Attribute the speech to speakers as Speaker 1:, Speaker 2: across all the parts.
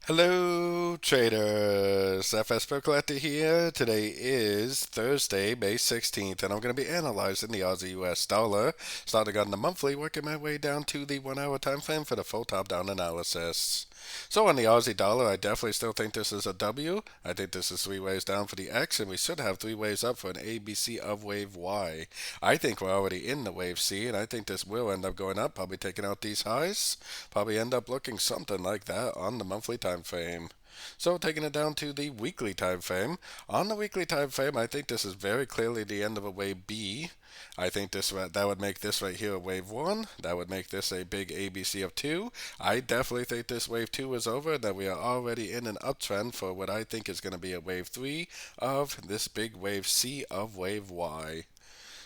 Speaker 1: Hello, traders. FX Pip Collector here. Today is Thursday, May 16th, and I'm going to be analyzing the Aussie US dollar, starting on the monthly, working my way down to the 1 hour time frame for the full top down analysis. So on the Aussie dollar, I definitely still think this is a W. I think this is three waves down for the X, and we should have three waves up for an ABC of wave Y. I think we're already in the wave C, and I think this will end up going up, probably taking out these highs, probably end up looking something like that on the monthly time frame. So taking it down to the weekly time frame. On the weekly time frame, I think this is very clearly the end of a wave B. I think that would make this right here a wave 1. That would make this a big ABC of 2. I definitely think this wave 2 is over, that we are already in an uptrend for what I think is going to be a wave 3 of this big wave C of wave Y.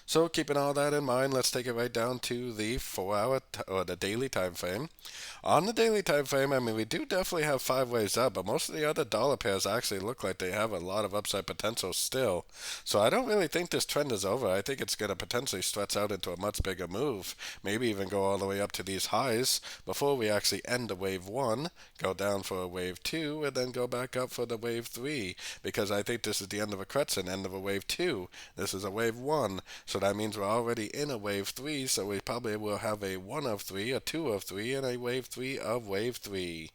Speaker 1: So keeping all that in mind, let's take it right down to the 4 hour or the daily time frame. On the daily time frame, I mean, we do definitely have five waves up, but most of the other dollar pairs actually look like they have a lot of upside potential still. So I don't really think this trend is over. I think it's going to potentially stretch out into a much bigger move, maybe even go all the way up to these highs before we actually end the wave 1, go down for a wave 2, and then go back up for the wave 3, because I think this is the end of a crescent, end of a wave 2. This is a wave 1. So that means we're already in a wave 3, so we probably will have a 1 of 3, a 2 of 3, and a wave 3 of wave 3.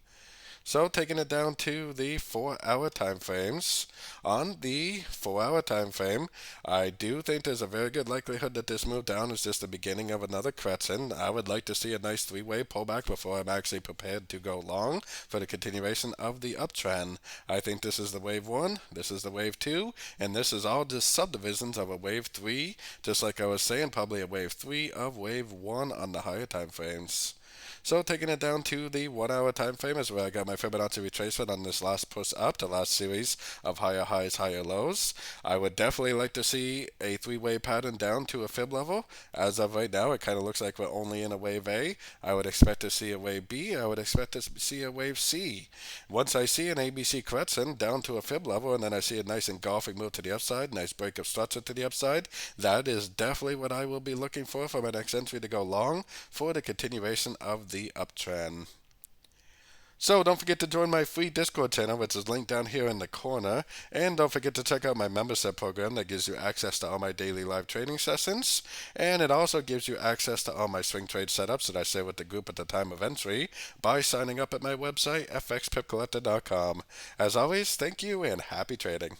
Speaker 1: So taking it down to the 4 hour time frames. On the 4 hour time frame, I do think there's a very good likelihood that this move down is just the beginning of another crescent. I would like to see a nice three-way pullback before I'm actually prepared to go long for the continuation of the uptrend. I think this is the wave 1, this is the wave 2, and this is all just subdivisions of a wave 3, just like I was saying, probably a wave 3 of wave 1 on the higher time frames. So taking it down to the 1 hour time frame is where I got my Fibonacci retracement on this last push up, the last series of higher highs, higher lows. I would definitely like to see a three-way pattern down to a fib level. As of right now, it kind of looks like we're only in a wave A. I would expect to see a wave B. I would expect to see a wave C. Once I see an ABC crescent down to a fib level, and then I see a nice engulfing move to the upside, nice break of structure to the upside, that is definitely what I will be looking for my next entry to go long for the continuation of the uptrend. So don't forget to join my free Discord channel, which is linked down here in the corner. And don't forget to check out my membership program that gives you access to all my daily live trading sessions. And it also gives you access to all my swing trade setups that I share with the group at the time of entry by signing up at my website, fxpipcollector.com. As always, thank you and happy trading.